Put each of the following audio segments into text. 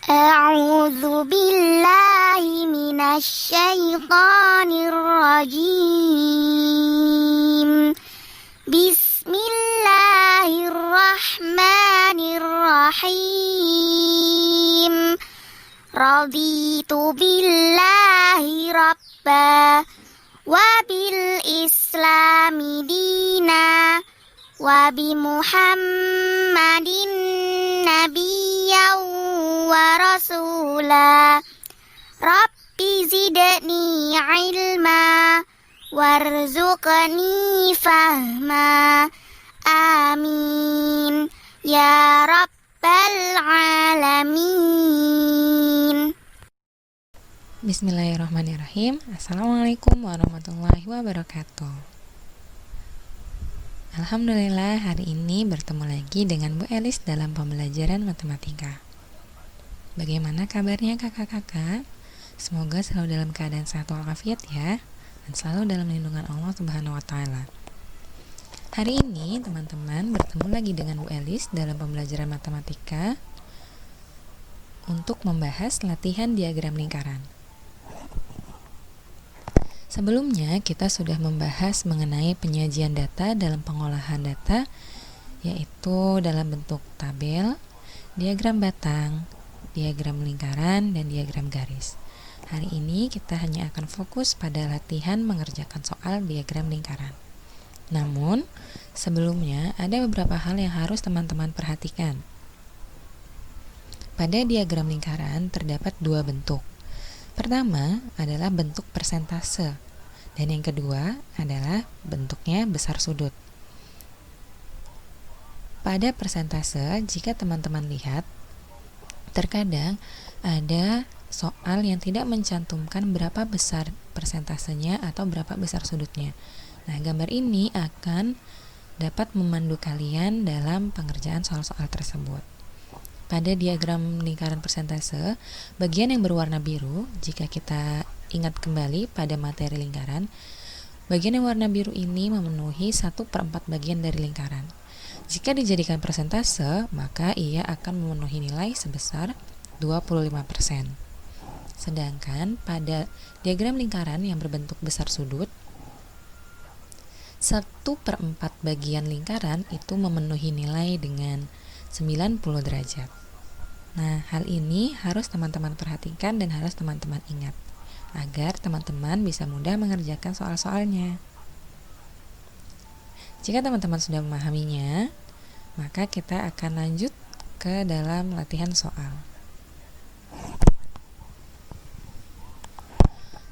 أعوذ بالله من الشيطان الرجيم. بسم الله الرحمن الرحيم. رضيت بالله ربا وبالإسلام دينا وبمحمد نبيا ورسولا. رب زدني علما وارزقني فهما. آمين يا رب العالمين. Bismillahirrahmanirrahim. Assalamualaikum warahmatullahi wabarakatuh. Alhamdulillah, hari ini bertemu lagi dengan Bu Elis dalam pembelajaran matematika. Bagaimana kabarnya kakak-kakak? Semoga selalu dalam keadaan sehat walafiat ya, dan selalu dalam lindungan Allah Subhanahu wa Ta'ala. Hari ini teman-teman bertemu lagi dengan Bu Elis dalam pembelajaran matematika untuk membahas latihan diagram lingkaran. Sebelumnya kita sudah membahas mengenai penyajian data dalam pengolahan data, yaitu dalam bentuk tabel, diagram batang, diagram lingkaran, dan diagram garis. Hari ini kita hanya akan fokus pada latihan mengerjakan soal diagram lingkaran. Namun, sebelumnya ada beberapa hal yang harus teman-teman perhatikan. Pada diagram lingkaran terdapat dua bentuk. Pertama adalah bentuk persentase, dan yang kedua adalah bentuknya besar sudut. Pada persentase, jika teman-teman lihat, terkadang ada soal yang tidak mencantumkan berapa besar persentasenya atau berapa besar sudutnya. Nah, gambar ini akan dapat memandu kalian dalam pengerjaan soal-soal tersebut. Pada diagram lingkaran persentase, bagian yang berwarna biru, jika kita ingat kembali pada materi lingkaran, bagian yang warna biru ini memenuhi 1/4 bagian dari lingkaran. Jika dijadikan persentase, maka ia akan memenuhi nilai sebesar 25%. Sedangkan pada diagram lingkaran yang berbentuk besar sudut, 1/4 bagian lingkaran itu memenuhi nilai dengan 90 derajat. Nah, hal ini harus teman-teman perhatikan dan harus teman-teman ingat agar teman-teman bisa mudah mengerjakan soal-soalnya. Jika teman-teman sudah memahaminya, maka kita akan lanjut ke dalam latihan soal.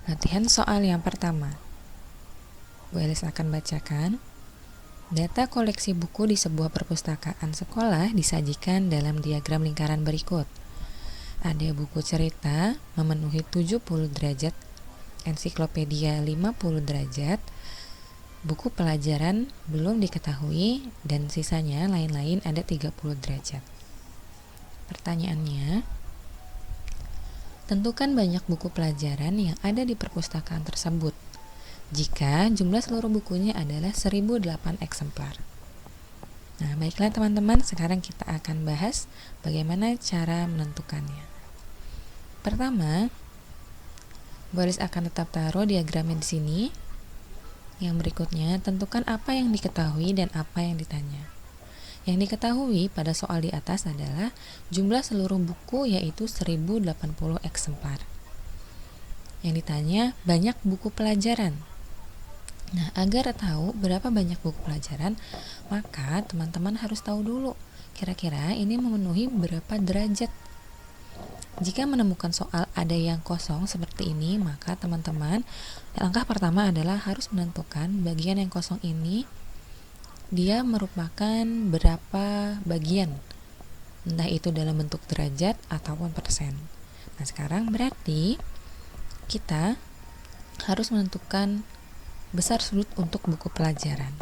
Latihan soal yang pertama. Bu Elis akan bacakan. Data koleksi buku di sebuah perpustakaan sekolah disajikan dalam diagram lingkaran berikut. Ada buku cerita memenuhi 70 derajat, ensiklopedia 50 derajat, buku pelajaran belum diketahui, dan sisanya lain-lain ada 30 derajat. Pertanyaannya, tentukan banyak buku pelajaran yang ada di perpustakaan tersebut jika jumlah seluruh bukunya adalah 1008 eksemplar. Nah, baiklah teman-teman, sekarang kita akan bahas bagaimana cara menentukannya. Pertama, Bu Elis akan tetap taruh diagramnya di sini. Yang berikutnya, tentukan apa yang diketahui dan apa yang ditanya. Yang diketahui pada soal di atas adalah jumlah seluruh buku, yaitu 1080 eksemplar. Yang ditanya, banyak buku pelajaran. Nah, agar tahu berapa banyak buku pelajaran, maka teman-teman harus tahu dulu kira-kira ini memenuhi berapa derajat. Jika menemukan soal ada yang kosong seperti ini, maka teman-teman, langkah pertama adalah harus menentukan bagian yang kosong ini dia merupakan berapa bagian, entah itu dalam bentuk derajat ataupun persen. Nah, sekarang berarti kita harus menentukan besar sudut untuk buku pelajaran.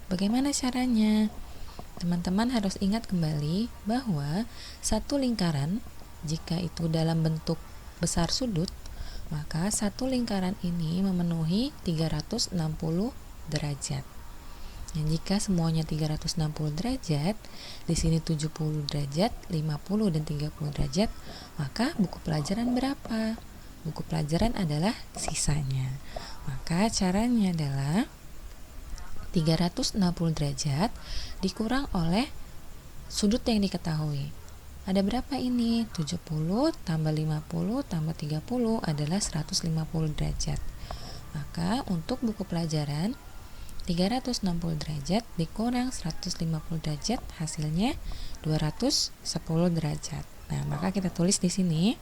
Bagaimana caranya? Teman-teman harus ingat kembali bahwa satu lingkaran, jika itu dalam bentuk besar sudut, maka satu lingkaran ini memenuhi 360 derajat. Nah, jika semuanya 360 derajat, di sini 70 derajat, 50 dan 30 derajat, maka buku pelajaran berapa? Buku pelajaran adalah sisanya. Maka caranya adalah 360 derajat dikurang oleh sudut yang diketahui. Ada berapa ini? 70 tambah 50 tambah 30 adalah 150 derajat. Maka untuk buku pelajaran 360 derajat dikurang 150 derajat hasilnya 210 derajat. Nah, maka kita tulis di sini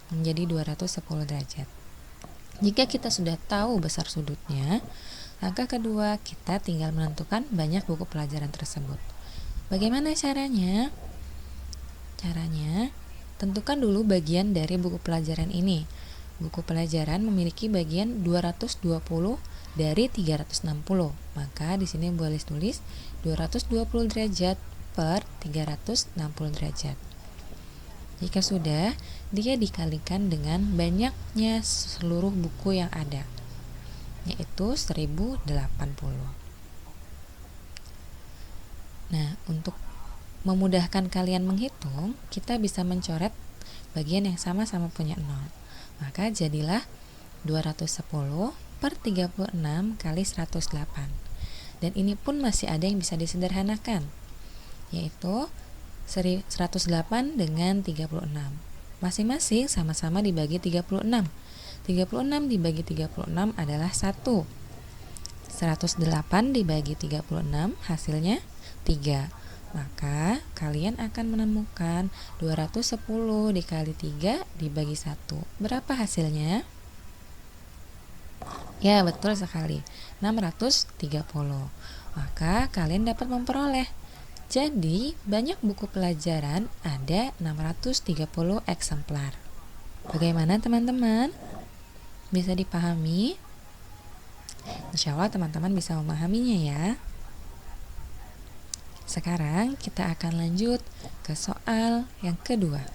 menjadi 210 derajat. Jika kita sudah tahu besar sudutnya, langkah kedua kita tinggal menentukan banyak buku pelajaran tersebut. Bagaimana caranya? Caranya, tentukan dulu bagian dari buku pelajaran ini. Buku pelajaran memiliki bagian 220 dari 360. Maka di sini boleh tulis 220 derajat per 360 derajat. Jika sudah, dia dikalikan dengan banyaknya seluruh buku yang ada, yaitu 1080. Nah, untuk memudahkan kalian menghitung, kita bisa mencoret bagian yang sama-sama punya 0. Maka jadilah 210 per 36 kali 108. Dan ini pun masih ada yang bisa disederhanakan, yaitu 108 dengan 36. Masing-masing sama-sama dibagi 36. 36 dibagi 36 adalah 1. 108 dibagi 36 hasilnya 3. Maka kalian akan menemukan 210 dikali 3 dibagi 1. Berapa hasilnya? Ya, betul sekali, 630. Maka kalian dapat memperoleh. Jadi, banyak buku pelajaran ada 630 eksemplar. Bagaimana teman-teman? Bisa dipahami? Insya Allah teman-teman bisa memahaminya ya. Sekarang kita akan lanjut ke soal yang kedua.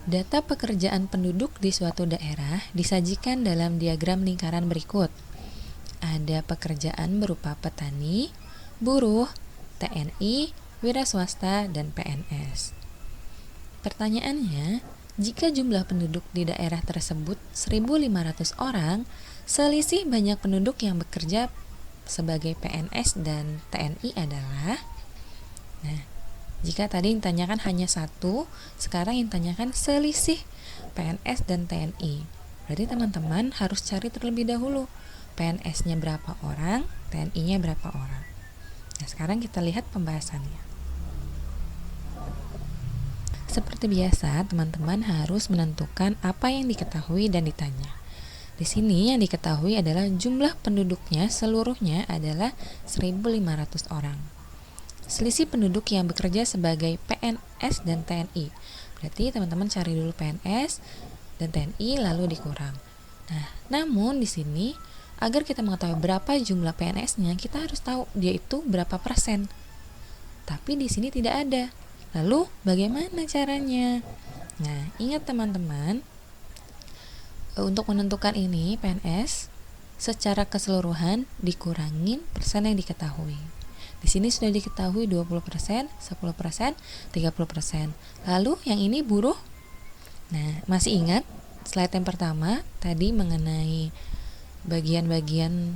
Data pekerjaan penduduk di suatu daerah disajikan dalam diagram lingkaran berikut. Ada pekerjaan berupa petani, buruh, TNI, wira swasta, dan PNS. Pertanyaannya, jika jumlah penduduk di daerah tersebut 1.500 orang, selisih banyak penduduk yang bekerja sebagai PNS dan TNI adalah, jika tadi yang ditanyakan hanya satu, sekarang yang ditanyakan selisih PNS dan TNI. Berarti teman-teman harus cari terlebih dahulu PNS-nya berapa orang, TNI-nya berapa orang. Nah, sekarang kita lihat pembahasannya. Seperti biasa, teman-teman harus menentukan apa yang diketahui dan ditanya. Di sini yang diketahui adalah jumlah penduduknya seluruhnya adalah 1.500 orang. Selisih penduduk yang bekerja sebagai PNS dan TNI. Berarti teman-teman cari dulu PNS dan TNI lalu dikurang. Nah, namun di sini agar kita mengetahui berapa jumlah PNS-nya, kita harus tahu dia itu berapa persen. Tapi di sini tidak ada. Lalu bagaimana caranya? Nah, ingat teman-teman, untuk menentukan ini PNS secara keseluruhan dikurangin persen yang diketahui. Di sini sudah diketahui 20%, 10%, 30%. Lalu yang ini buruh. Nah, masih ingat slide yang pertama tadi mengenai bagian-bagian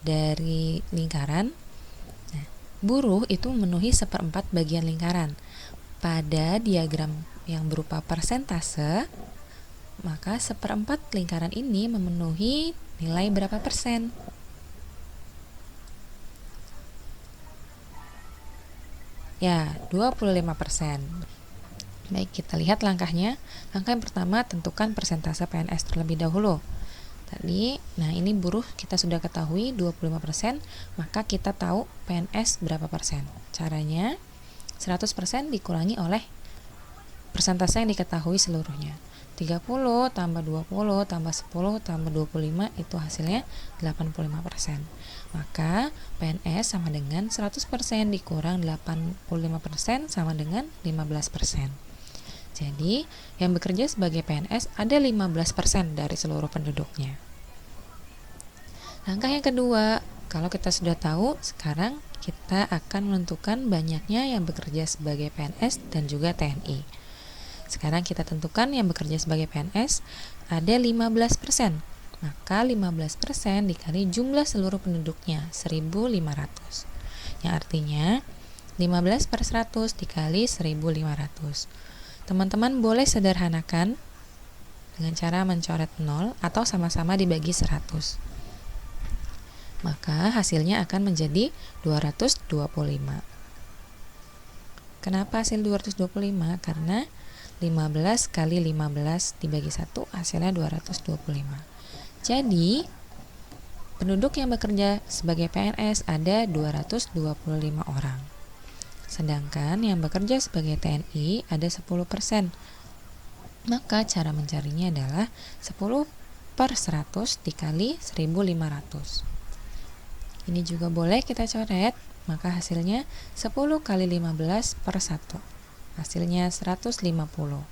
dari lingkaran. Nah, buruh itu memenuhi 1/4 bagian lingkaran. Pada diagram yang berupa persentase, maka 1/4 lingkaran ini memenuhi nilai berapa persen? Ya, 25%. Baik, kita lihat langkahnya. Langkah yang pertama, tentukan persentase PNS terlebih dahulu. Tadi, nah ini buruh kita sudah ketahui 25%, maka kita tahu PNS berapa persen. Caranya, 100% dikurangi oleh persentase yang diketahui seluruhnya. 30 tambah 20 tambah 10 tambah 25 itu hasilnya 85%. Maka PNS sama dengan 100% dikurang 85% sama dengan 15%. Jadi yang bekerja sebagai PNS ada 15% dari seluruh penduduknya. Langkah yang kedua, kalau kita sudah tahu, sekarang kita akan menentukan banyaknya yang bekerja sebagai PNS dan juga TNI. Sekarang kita tentukan yang bekerja sebagai PNS ada 15%. Maka 15% dikali jumlah seluruh penduduknya, 1.500. Yang artinya 15 per 100 dikali 1.500. Teman-teman boleh sederhanakan dengan cara mencoret 0 atau sama-sama dibagi 100. Maka hasilnya akan menjadi 225. Kenapa hasil 225? Karena 15 kali 15 dibagi 1 hasilnya 225. Jadi, penduduk yang bekerja sebagai PNS ada 225 orang. Sedangkan yang bekerja sebagai TNI ada 10%. Maka cara mencarinya adalah 10 per 100 dikali 1.500. Ini juga boleh kita coret, maka hasilnya 10 kali 15 per 1. Hasilnya 150.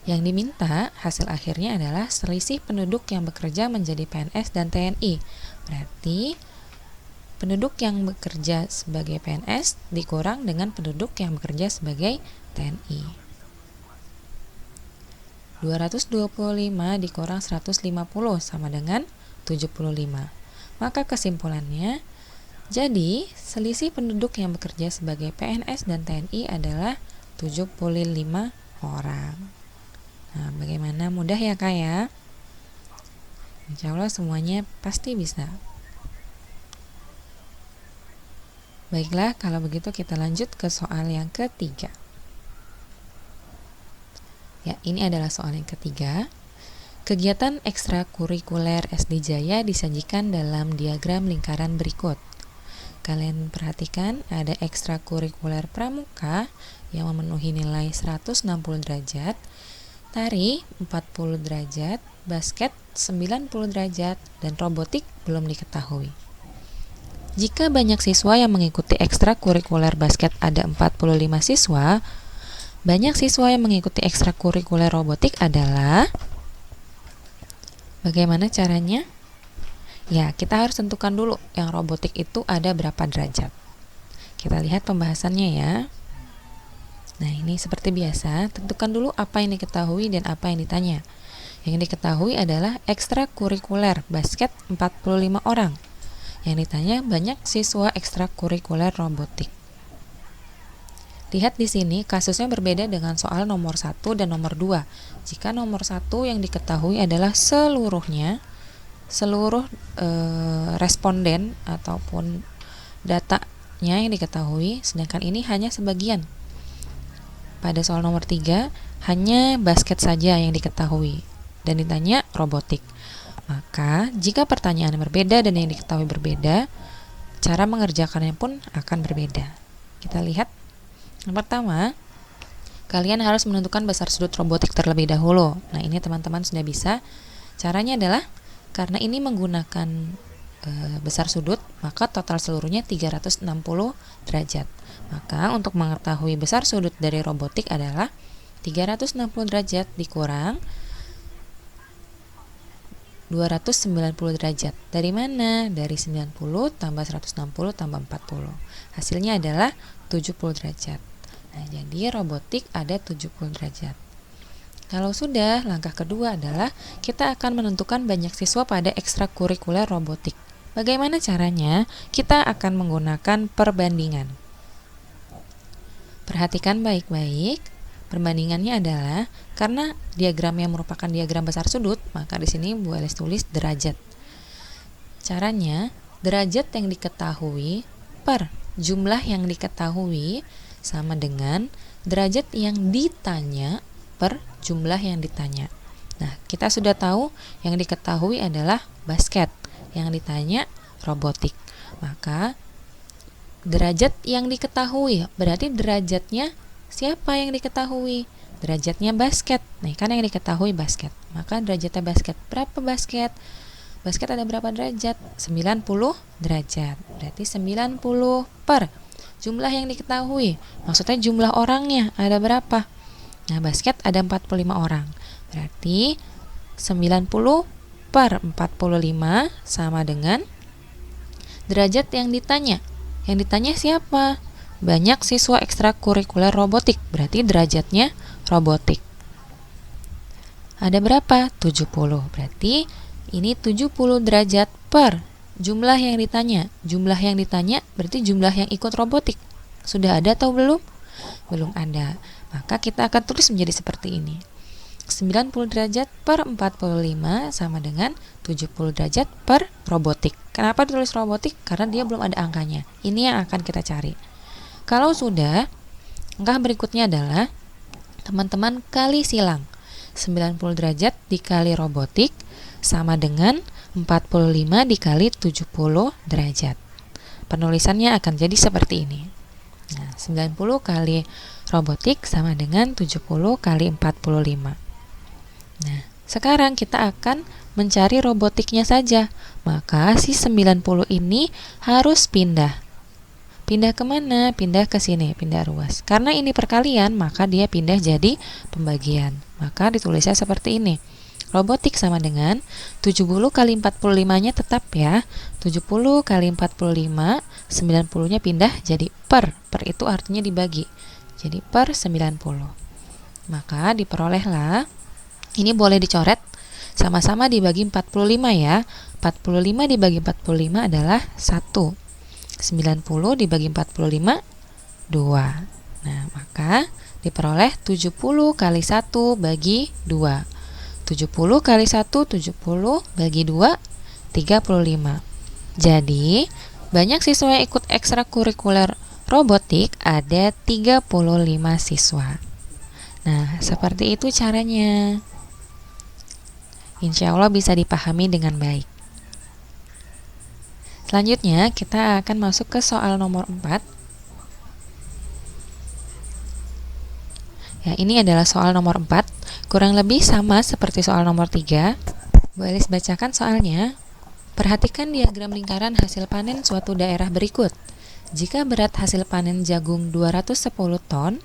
Yang diminta hasil akhirnya adalah selisih penduduk yang bekerja menjadi PNS dan TNI. Berarti penduduk yang bekerja sebagai PNS dikurang dengan penduduk yang bekerja sebagai TNI. 225 dikurang 150 sama dengan 75. Maka kesimpulannya, jadi selisih penduduk yang bekerja sebagai PNS dan TNI adalah 75 orang. Nah, bagaimana, mudah ya Kak ya? Insya Allah semuanya pasti bisa. Baiklah, kalau begitu kita lanjut ke soal yang ketiga. Ya, ini adalah soal yang ketiga. Kegiatan ekstrakurikuler SD Jaya disajikan dalam diagram lingkaran berikut. Kalian perhatikan ada ekstrakurikuler pramuka yang memenuhi nilai 160 derajat, tari 40 derajat, basket 90 derajat, dan robotik belum diketahui. Jika banyak siswa yang mengikuti ekstrakurikuler basket ada 45 siswa, banyak siswa yang mengikuti ekstrakurikuler robotik adalah... Bagaimana caranya? Ya, kita harus tentukan dulu yang robotik itu ada berapa derajat. Kita lihat pembahasannya ya. Nah, ini seperti biasa, tentukan dulu apa yang diketahui dan apa yang ditanya. Yang diketahui adalah ekstrakurikuler basket 45 orang. Yang ditanya banyak siswa ekstrakurikuler robotik. Lihat di sini kasusnya berbeda dengan soal nomor 1 dan nomor 2. Jika nomor 1 yang diketahui adalah seluruh responden ataupun datanya yang diketahui, sedangkan ini hanya sebagian. Pada soal nomor 3 hanya basket saja yang diketahui dan ditanya robotik. Maka jika pertanyaan berbeda dan yang diketahui berbeda, cara mengerjakannya pun akan berbeda. Kita lihat. Yang pertama, kalian harus menentukan besar sudut robotik terlebih dahulu. Nah, ini teman-teman sudah bisa. Caranya adalah, karena ini menggunakan besar sudut, maka total seluruhnya 360 derajat. Maka untuk mengetahui besar sudut dari robotik adalah 360 derajat dikurang 290 derajat. Dari mana? Dari 90 tambah 160 tambah 40. Hasilnya adalah 70 derajat. Nah, jadi robotik ada 70 derajat. Kalau sudah, langkah kedua adalah kita akan menentukan banyak siswa pada ekstrakurikuler robotik. Bagaimana caranya? Kita akan menggunakan perbandingan. Perhatikan baik-baik. Perbandingannya adalah karena diagram yang merupakan diagram besar sudut, maka di sini boleh tulis derajat. Caranya, derajat yang diketahui per jumlah yang diketahui sama dengan derajat yang ditanya per jumlah yang ditanya. Nah, kita sudah tahu yang diketahui adalah basket, yang ditanya robotik. Maka derajat yang diketahui berarti derajatnya siapa yang diketahui? Derajatnya basket. Nah, kan yang diketahui basket. Maka derajatnya basket. Berapa basket? Basket ada berapa derajat? 90 derajat. Berarti 90 per jumlah yang diketahui. Maksudnya jumlah orangnya ada berapa? Nah, basket ada 45 orang. Berarti 90 per 45 sama dengan derajat yang ditanya. Yang ditanya siapa? Banyak siswa ekstrakurikuler robotik, berarti derajatnya robotik. Ada berapa? 70. Berarti ini 70 derajat per jumlah yang ditanya. Jumlah yang ditanya berarti jumlah yang ikut robotik. Sudah ada atau belum? Belum ada. Maka kita akan tulis menjadi seperti ini. 90 derajat per 45 sama dengan 70 derajat per robotik. Kenapa ditulis robotik? Karena dia belum ada angkanya. Ini yang akan kita cari. Kalau sudah, angka berikutnya adalah teman-teman kali silang. 90 derajat dikali robotik sama dengan 45 dikali 70 derajat. Penulisannya akan jadi seperti ini. Nah, 90 kali robotik sama dengan 70 kali 45. Nah, sekarang kita akan mencari robotiknya saja. Maka si 90 ini harus pindah. Pindah kemana? Pindah ke sini, pindah ruas. Karena ini perkalian, maka dia pindah jadi pembagian. Maka ditulisnya seperti ini. Robotik sama dengan 70 kali 45-nya tetap ya. 70 kali 45, 90-nya pindah jadi per. Per itu artinya dibagi. Jadi per 90. Maka diperolehlah, ini boleh dicoret, sama-sama dibagi 45 ya. 45 dibagi 45 adalah 1. 90 dibagi 45, 2. Nah, maka diperoleh 70 kali 1 bagi 2. 70 kali 1, 70 bagi 2, 35. Jadi, banyak siswa yang ikut ekstrakurikuler robotik ada 35 siswa. Nah, seperti itu caranya. Insya Allah bisa dipahami dengan baik. Selanjutnya, kita akan masuk ke soal nomor 4. Ya, ini adalah soal nomor 4. Kurang lebih sama seperti soal nomor 3. Bu Elis bacakan soalnya. Perhatikan diagram lingkaran hasil panen suatu daerah berikut. Jika berat hasil panen jagung 210 ton,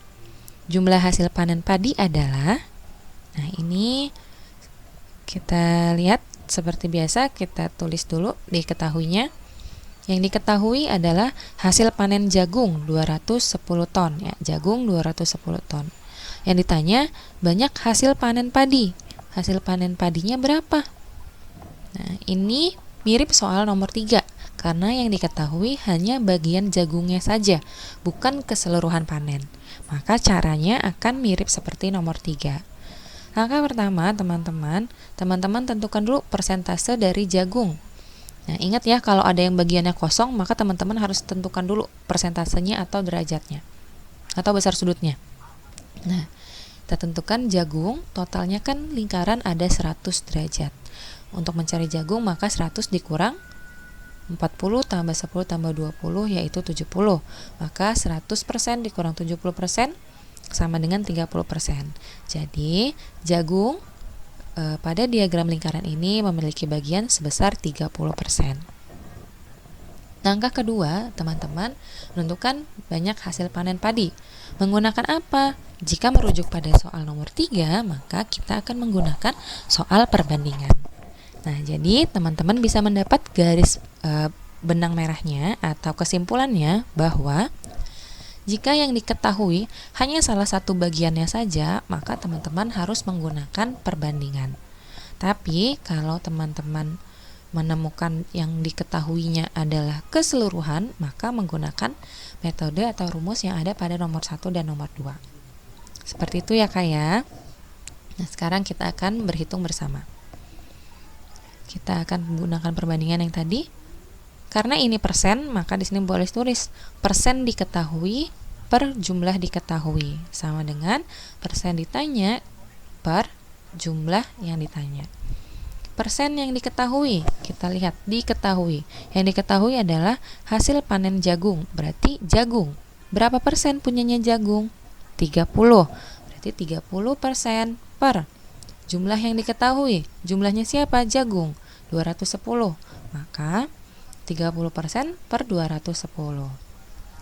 jumlah hasil panen padi adalah. Nah, ini kita lihat seperti biasa, kita tulis dulu diketahuinya. Yang diketahui adalah hasil panen jagung 210 ton ya, jagung 210 ton. Yang ditanya banyak hasil panen padi. Hasil panen padinya berapa? Nah, ini mirip soal nomor 3 karena yang diketahui hanya bagian jagungnya saja, bukan keseluruhan panen. Maka caranya akan mirip seperti nomor 3. Langkah pertama, teman-teman tentukan dulu persentase dari jagung. Nah, ingat ya, kalau ada yang bagiannya kosong, maka teman-teman harus tentukan dulu persentasenya atau derajatnya atau besar sudutnya. Nah, kita tentukan jagung, totalnya kan lingkaran ada 100 derajat. Untuk mencari jagung, maka 100 dikurang 40 tambah 10 tambah 20 yaitu 70. Maka 100% dikurang 70% sama dengan 30%. Jadi, jagung pada diagram lingkaran ini memiliki bagian sebesar 30%. Langkah kedua, teman-teman menentukan banyak hasil panen padi. Menggunakan apa? Jika merujuk pada soal nomor 3, maka kita akan menggunakan soal perbandingan. Nah, jadi teman-teman bisa mendapat garis benang merahnya atau kesimpulannya bahwa jika yang diketahui hanya salah satu bagiannya saja, maka teman-teman harus menggunakan perbandingan. Tapi kalau teman-teman menemukan yang diketahuinya adalah keseluruhan, maka menggunakan metode atau rumus yang ada pada nomor 1 dan nomor 2. Seperti itu ya Kak ya. Nah, sekarang kita akan berhitung bersama. Kita akan menggunakan perbandingan yang tadi. Karena ini persen, maka di sini boleh tulis persen diketahui per jumlah diketahui sama dengan persen ditanya per jumlah yang ditanya. Persen yang diketahui, kita lihat diketahui. Yang diketahui adalah hasil panen jagung, berarti jagung. Berapa persen punyanya jagung? 30. Berarti 30% per jumlah yang diketahui. Jumlahnya siapa? Jagung. 210. Maka 30% per 210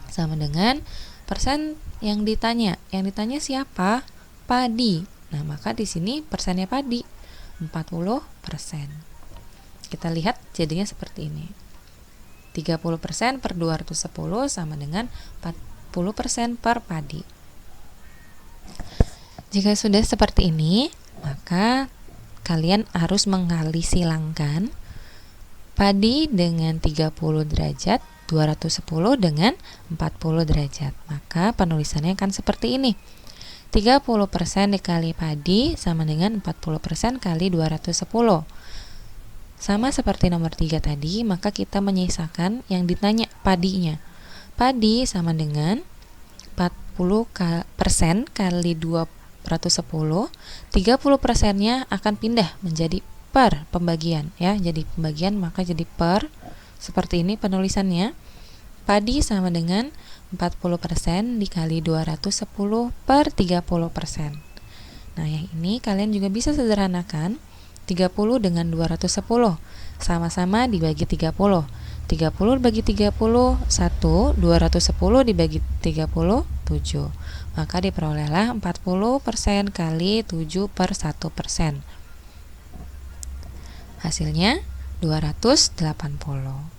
sama dengan persen yang ditanya. Yang ditanya siapa? Padi. Nah, maka di sini persennya padi 40%. kita lihat jadinya seperti ini. 30% per 210 sama dengan 40% per padi. Jika sudah seperti ini, maka kalian harus mengkali silangkan padi dengan 30 derajat, 210 dengan 40 derajat. Maka penulisannya akan seperti ini. 30% dikali padi sama dengan 40% kali 210. Sama seperti nomor 3 tadi, maka kita menyisakan yang ditanya padinya. Padi sama dengan 40% kali 210, 30%-nya akan pindah menjadi per pembagian ya. Jadi pembagian maka jadi per. Seperti ini penulisannya. Padi sama dengan 40% dikali 210 per 30%. Nah, yang ini kalian juga bisa sederhanakan. 30 dengan 210 sama-sama dibagi 30. 30 dibagi 30 1, 210 dibagi 37. Maka diperolehlah 40% kali 7 per 1%. Hasilnya 280.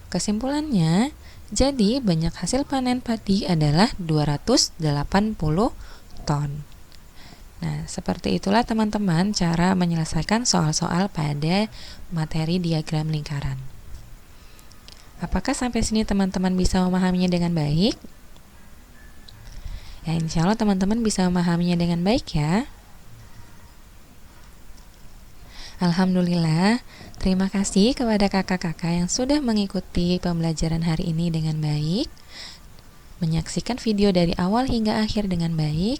Kesimpulannya, jadi banyak hasil panen padi adalah 280 ton. Nah, seperti itulah teman-teman cara menyelesaikan soal-soal pada materi diagram lingkaran. Apakah sampai sini teman-teman bisa memahaminya dengan baik? Ya, insya Allah teman-teman bisa memahaminya dengan baik ya. Alhamdulillah, terima kasih kepada kakak-kakak yang sudah mengikuti pembelajaran hari ini dengan baik, menyaksikan video dari awal hingga akhir dengan baik.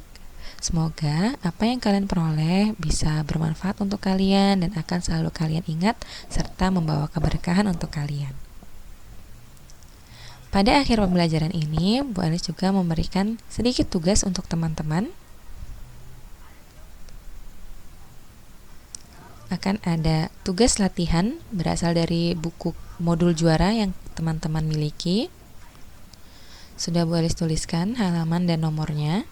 Semoga apa yang kalian peroleh bisa bermanfaat untuk kalian dan akan selalu kalian ingat serta membawa keberkahan untuk kalian. Pada akhir pembelajaran ini, Bu Alis juga memberikan sedikit tugas untuk teman-teman. Akan ada tugas latihan berasal dari buku modul juara yang teman-teman miliki. Sudah Bu Alis tuliskan halaman dan nomornya.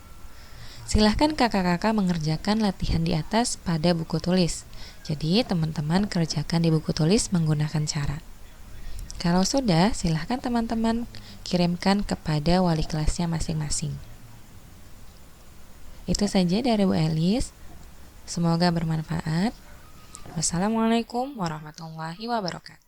Silahkan kakak-kakak mengerjakan latihan di atas pada buku tulis. Jadi teman-teman kerjakan di buku tulis menggunakan cara. Kalau sudah, silahkan teman-teman kirimkan kepada wali kelasnya masing-masing. Itu saja dari Bu Elis. Semoga bermanfaat. Wassalamualaikum warahmatullahi wabarakatuh.